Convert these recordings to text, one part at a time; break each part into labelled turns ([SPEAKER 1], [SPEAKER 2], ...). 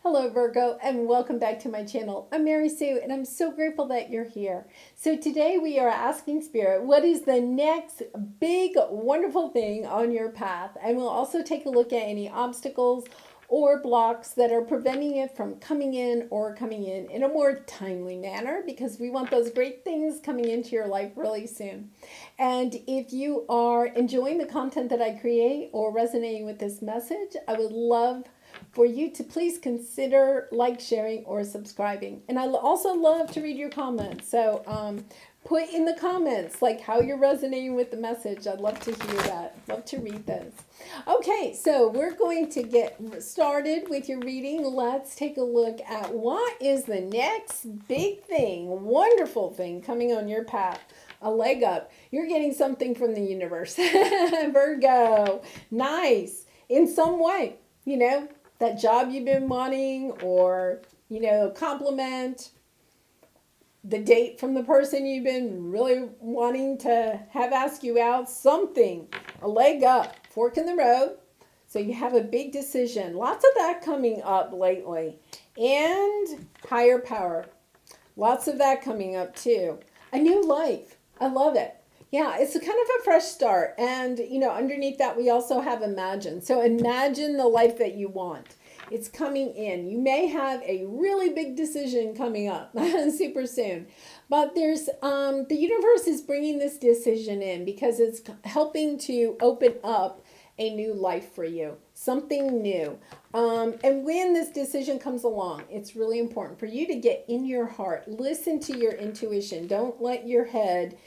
[SPEAKER 1] Hello, Virgo, and welcome back to my channel. I'm Mary Sue, and I'm so grateful that you're here. So today we are asking Spirit, what is the next big, wonderful thing on your path? And we'll also take a look at any obstacles or blocks that are preventing it from coming in or coming in a more timely manner, because we want those great things coming into your life really soon. And if you are enjoying the content that I create or resonating with this message, I would love for you to please consider sharing, or subscribing. And I also love to read your comments. So put in the comments how you're resonating with the message. I'd love to hear that. Love to read those. Okay, so we're going to get started with your reading. Let's take a look at what is the next big thing, wonderful thing coming on your path. A leg up. You're getting something from the universe. Virgo. Nice. In some way, that job you've been wanting, or, compliment, the date from the person you've been really wanting to have ask you out, something, a leg up, fork in the road. So you have a big decision. Lots of that coming up lately. And higher power. Lots of that coming up too. A new life. I love it. Yeah, it's a kind of a fresh start. And, underneath that, we also have imagine. So imagine the life that you want. It's coming in. You may have a really big decision coming up super soon. But there's the universe is bringing this decision in because it's helping to open up a new life for you, something new. And when this decision comes along, it's really important for you to get in your heart. Listen to your intuition. Don't let your head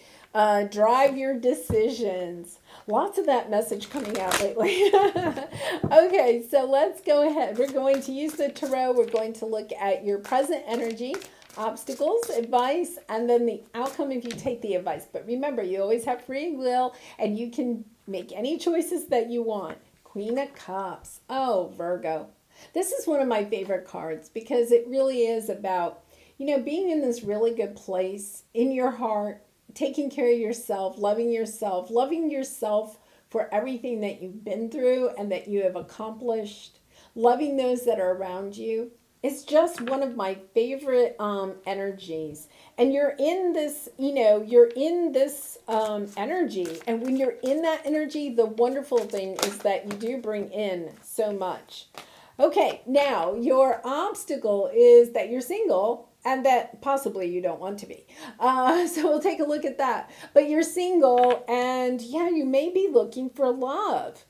[SPEAKER 1] drive your decisions. Lots of that message coming out lately. Okay, so let's go ahead. We're going to use the tarot. We're going to look at your present energy, obstacles, advice, and then the outcome if you take the advice. But remember, you always have free will, and you can make any choices that you want. Queen of Cups. Oh, Virgo. This is one of my favorite cards because it really is about, being in this really good place in your heart, taking care of yourself, loving yourself for everything that you've been through and that you have accomplished, loving those that are around you. It's just one of my favorite energies. And you're in this, energy. And when you're in that energy, the wonderful thing is that you do bring in so much. Okay, now your obstacle is that you're single and that possibly you don't want to be. So we'll take a look at that. But you're single and you may be looking for love.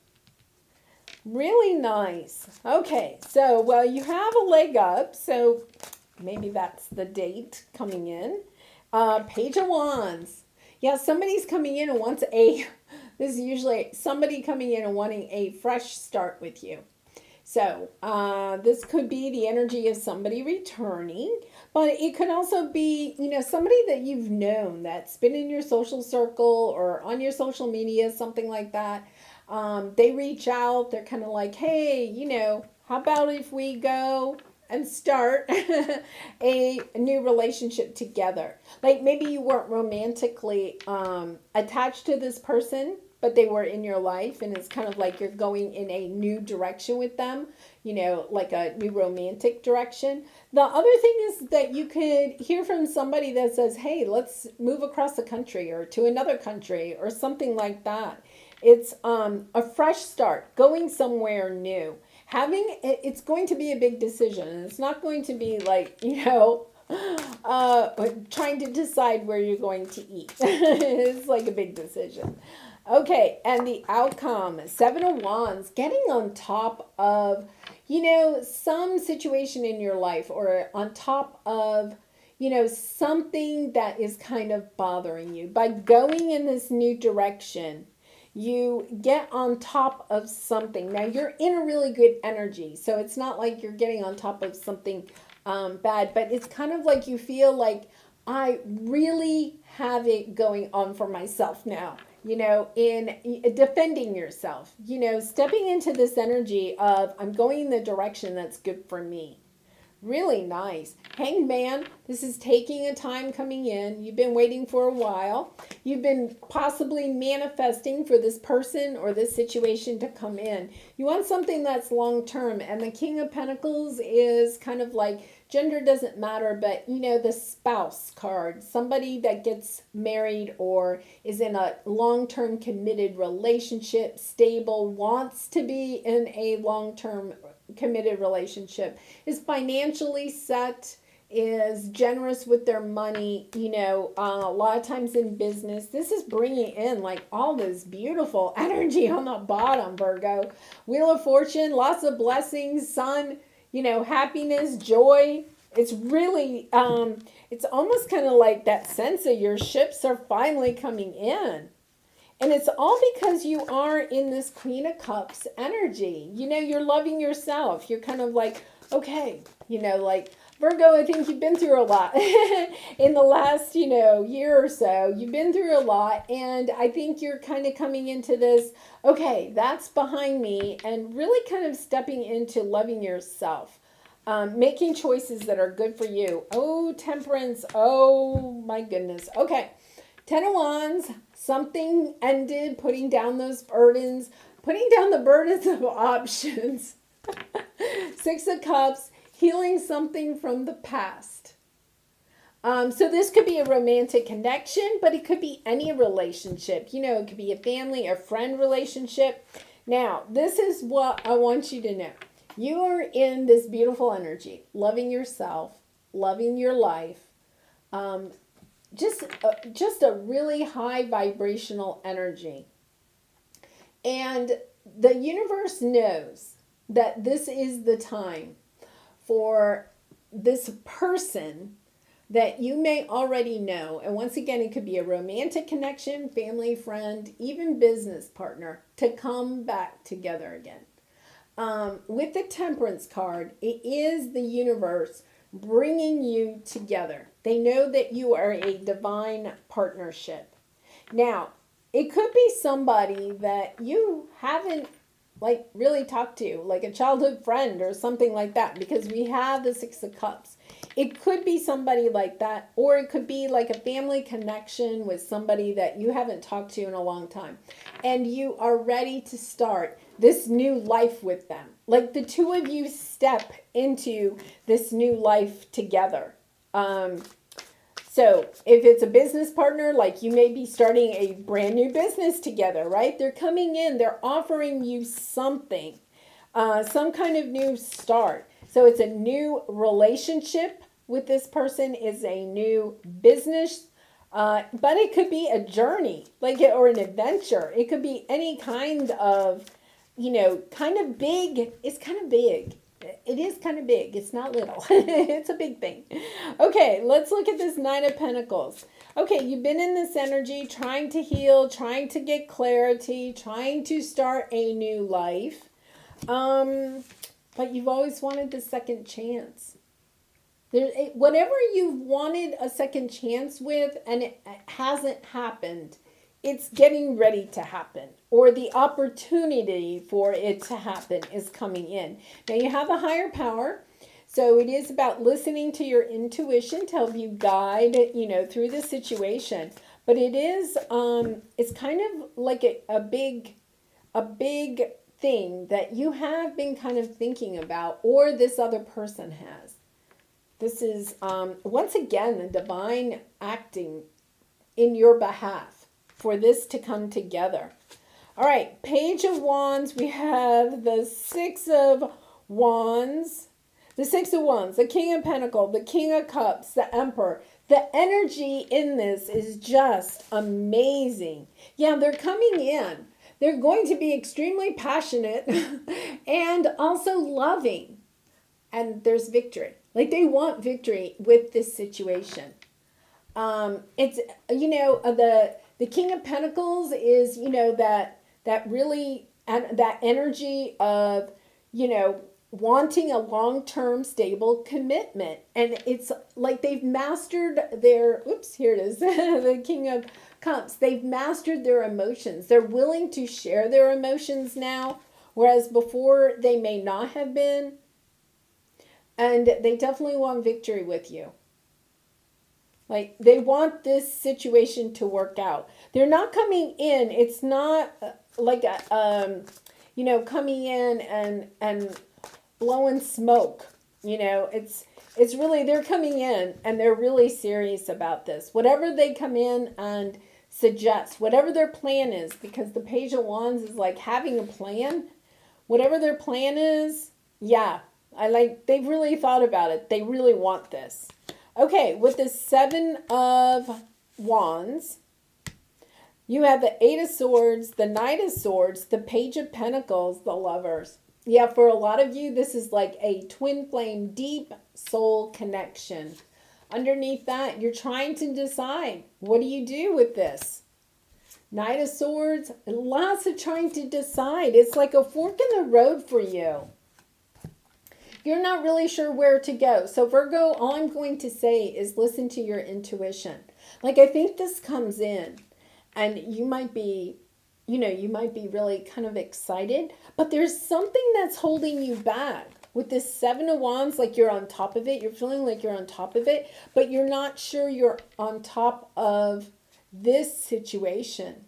[SPEAKER 1] Really nice. Okay, so you have a leg up, so maybe that's the date coming in. Page of Wands. Yeah, somebody's coming in and wants this is usually somebody coming in and wanting a fresh start with you. So this could be the energy of somebody returning, but it could also be, somebody that you've known that's been in your social circle or on your social media, something like that. They reach out. They're kind of like, hey, how about if we go and start a new relationship together? Like maybe you weren't romantically attached to this person, but they were in your life, and it's kind of like you're going in a new direction with them, like a new romantic direction. The other thing is that you could hear from somebody that says, hey, let's move across the country or to another country or something like that. It's a fresh start, going somewhere new. It's going to be a big decision. And it's not going to be like, trying to decide where you're going to eat. It's like a big decision. Okay, and the outcome, 7 of Wands, getting on top of, some situation in your life, or on top of, something that is kind of bothering you. By going in this new direction, you get on top of something. Now, you're in a really good energy, so it's not like you're getting on top of something bad, but it's kind of like you feel like, I really have it going on for myself now, in defending yourself, stepping into this energy of I'm going in the direction that's good for me. Really nice. Hanged Man, this is taking a time coming in. You've been waiting for a while. You've been possibly manifesting for this person or this situation to come in. You want something that's long term. And the King of Pentacles is kind of like, gender doesn't matter, but you know, the spouse card, somebody that gets married or is in a long-term committed relationship, stable, wants to be in a long-term committed relationship, is financially set, is generous with their money, you know, a lot of times in business. This is bringing in like all this beautiful energy on the bottom, Virgo. Wheel of Fortune, lots of blessings, sun, you know, happiness, joy. It's really, it's almost kind of like that sense of your ships are finally coming in. And it's all because you are in this Queen of Cups energy. You know, you're loving yourself. You're kind of like, okay, you know, like Virgo, I think you've been through a lot in the last, you know, year or so. You've been through a lot. And I think you're kind of coming into this, okay, that's behind me, and really kind of stepping into loving yourself. Making choices that are good for you. Oh, Temperance. Oh, my goodness. Okay. 10 of Wands, something ended, putting down those burdens, putting down the burdens of options. 6 of Cups, healing something from the past. So this could be a romantic connection, but it could be any relationship. You know, it could be a family or friend relationship. Now, this is what I want you to know. You are in this beautiful energy, loving yourself, loving your life. Just a really high vibrational energy. And the universe knows that this is the time for this person that you may already know. And once again, it could be a romantic connection, family, friend, even business partner, to come back together again. With the Temperance card, it is the universe bringing you together. They know that you are a divine partnership. Now, it could be somebody that you haven't like really talked to, like a childhood friend or something like that, because we have the 6 of Cups. It could be somebody like that, or it could be like a family connection with somebody that you haven't talked to in a long time. And you are ready to start this new life with them. Like the two of you step into this new life together. So if it's a business partner, like you may be starting a brand new business together, right? They're coming in, they're offering you something, some kind of new start. So it's a new relationship with this person, is a new business, but it could be a journey, like or an adventure. It could be any kind of, you know, kind of big. It's kind of big. It is kind of big. It's not little. It's a big thing. Okay, let's look at this 9 of Pentacles. Okay, you've been in this energy, trying to heal, trying to get clarity, trying to start a new life. But you've always wanted the second chance. Whatever you've wanted a second chance with and it hasn't happened, it's getting ready to happen, or the opportunity for it to happen is coming in. Now you have a higher power, so it is about listening to your intuition to help you guide, you know, through the situation. But it is, it's kind of like a big thing that you have been kind of thinking about, or this other person has. This is, once again, the divine acting in your behalf for this to come together. All right, Page of Wands, we have the 6 of Wands, the King of Pentacles, the King of Cups, the Emperor. The energy in this is just amazing. Yeah, they're coming in. They're going to be extremely passionate and also loving. And there's victory. Like they want victory with this situation. It's, you know, the King of Pentacles is, you know, that really, and that energy of, you know, wanting a long-term stable commitment. And it's like they've mastered their, oops, here it is, the King of Cups. They've mastered their emotions. They're willing to share their emotions now, whereas before they may not have been. And they definitely want victory with you. Like they want this situation to work out. They're not coming in. It's not like a, coming in and blowing smoke. It's really they're coming in and they're really serious about this. Whatever they come in and suggest, whatever their plan is, because the Page of Wands is like having a plan. Whatever their plan is, yeah, they've really thought about it. They really want this. Okay, with the Seven of Wands, you have the Eight of Swords, the Knight of Swords, the Page of Pentacles, the Lovers. Yeah, for a lot of you, this is like a twin flame, deep soul connection. Underneath that, you're trying to decide, what do you do with this? Knight of Swords, lots of trying to decide. It's like a fork in the road for you. You're not really sure where to go. So Virgo, all I'm going to say is listen to your intuition. Like I think this comes in and you might be really kind of excited, but there's something that's holding you back. With this Seven of Wands, like you're on top of it. You're feeling like you're on top of it, but you're not sure you're on top of this situation.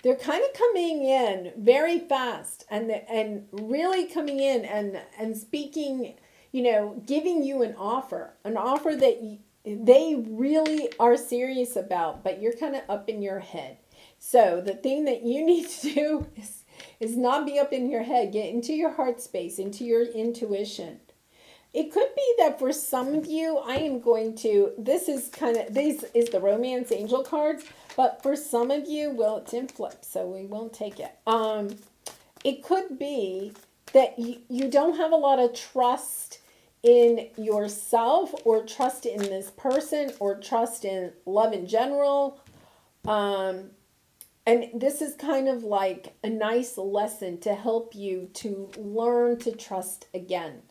[SPEAKER 1] They're kind of coming in very fast and really coming in and speaking, giving you an offer that they really are serious about, but you're kind of up in your head. So the thing that you need to do is not be up in your head. Get into your heart space, into your intuition. It could be that for some of you, this is the romance angel cards, but for some of you, well, it's in flip, so we won't take it. It could be that you don't have a lot of trust in yourself or trust in this person or trust in love in general. And this is kind of like a nice lesson to help you to learn to trust again.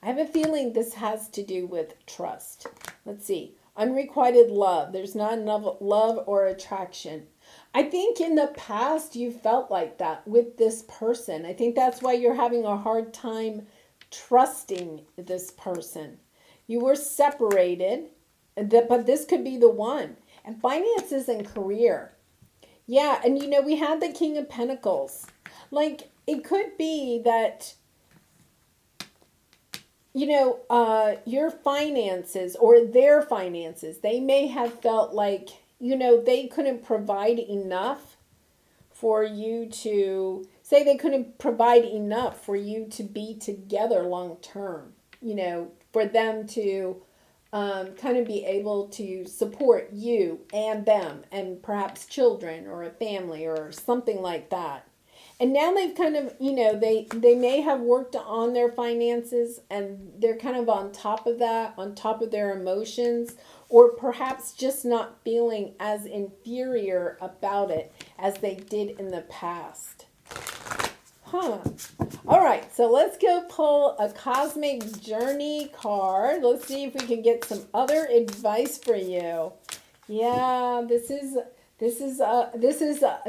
[SPEAKER 1] I have a feeling this has to do with trust. Let's see. Unrequited love. There's not enough love or attraction. I think in the past you felt like that with this person. I think that's why you're having a hard time trusting this person. You were separated, but this could be the one. And finances and career. Yeah, and we had the King of Pentacles. Like, it could be that your finances or their finances, they may have felt like, they couldn't provide enough for you to, say they couldn't provide enough for you to be together long term, for them to kind of be able to support you and them and perhaps children or a family or something like that. And now they've kind of, they may have worked on their finances and they're kind of on top of that, on top of their emotions, or perhaps just not feeling as inferior about it as they did in the past. All right, so let's go pull a Cosmic Journey card. Let's see if we can get some other advice for you. Yeah, this is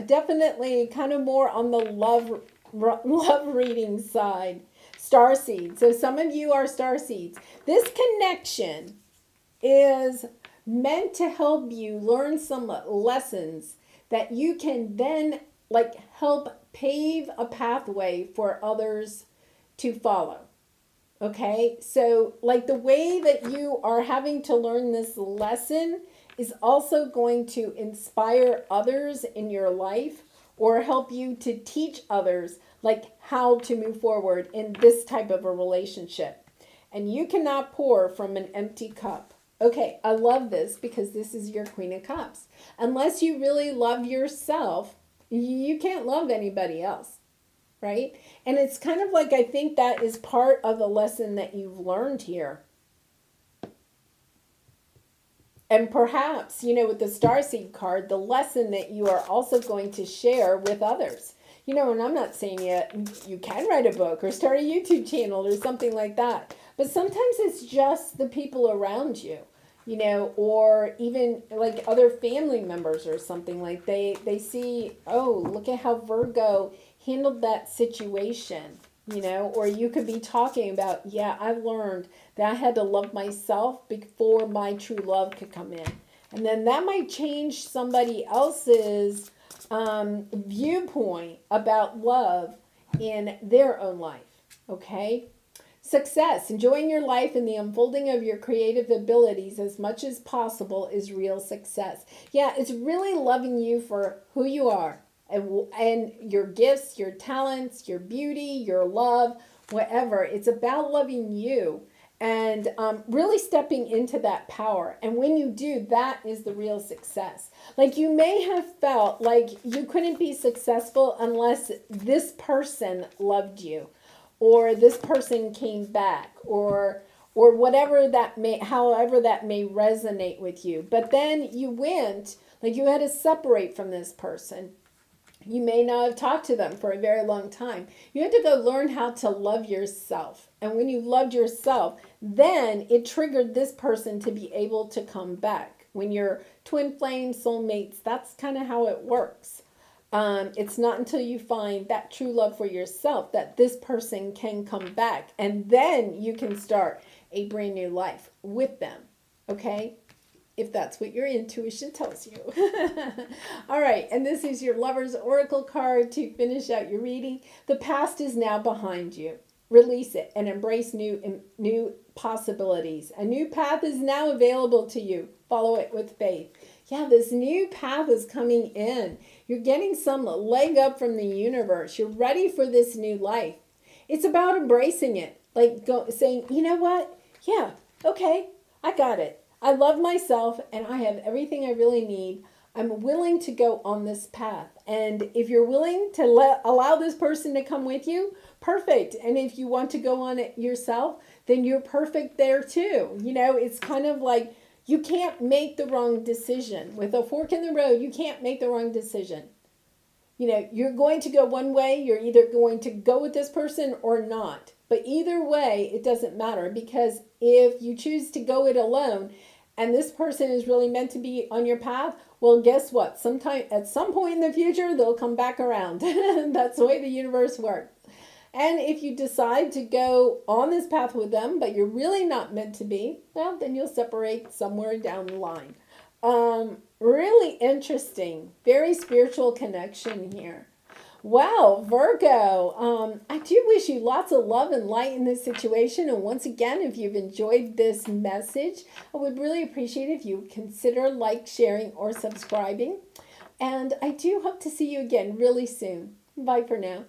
[SPEAKER 1] definitely kind of more on the love reading side. Starseed. So some of you are starseeds. This connection is meant to help you learn some lessons that you can then help pave a pathway for others to follow. Okay? So the way that you are having to learn this lesson is also going to inspire others in your life or help you to teach others how to move forward in this type of a relationship. And you cannot pour from an empty cup. Okay, I love this because this is your Queen of Cups. Unless you really love yourself, you can't love anybody else, right? And it's kind of I think that is part of the lesson that you've learned here. And perhaps, with the Starseed card, the lesson that you are also going to share with others. And I'm not saying you can write a book or start a YouTube channel or something like that. But sometimes it's just the people around you, or even other family members or something they see, oh, look at how Virgo handled that situation. or you could be talking about, yeah, I learned that I had to love myself before my true love could come in. And then that might change somebody else's viewpoint about love in their own life. Okay? Success, enjoying your life and the unfolding of your creative abilities as much as possible is real success. Yeah, it's really loving you for who you are and your gifts, your talents, your beauty, your love, whatever. It's about loving you and really stepping into that power. And when you do, that is the real success. Like you may have felt like you couldn't be successful unless this person loved you, or this person came back, or whatever that may, however that may resonate with you. But then you went, like you had to separate from this person. You may not have talked to them for a very long time. You had to go learn how to love yourself. And when you loved yourself, then it triggered this person to be able to come back. When you're twin flame soulmates, that's kind of how it works. It's not until you find that true love for yourself that this person can come back. And then you can start a brand new life with them. Okay? If that's what your intuition tells you. All right, and this is your Lover's Oracle card to finish out your reading. The past is now behind you. Release it and embrace new possibilities. A new path is now available to you. Follow it with faith. Yeah, this new path is coming in. You're getting some leg up from the universe. You're ready for this new life. It's about embracing it. Like saying, you know what? Yeah, okay, I got it. I love myself and I have everything I really need. I'm willing to go on this path. And if you're willing to allow this person to come with you, perfect. And if you want to go on it yourself, then you're perfect there too. It's kind of like you can't make the wrong decision. With a fork in the road, you can't make the wrong decision. You're going to go one way. You're either going to go with this person or not. But either way, it doesn't matter, because if you choose to go it alone and this person is really meant to be on your path, well, guess what? At some point in the future, they'll come back around. That's the way the universe works. And if you decide to go on this path with them, but you're really not meant to be, well, then you'll separate somewhere down the line. Really interesting, very spiritual connection here. Well, Virgo, I do wish you lots of love and light in this situation. And once again, if you've enjoyed this message, I would really appreciate if you consider sharing, or subscribing. And I do hope to see you again really soon. Bye for now.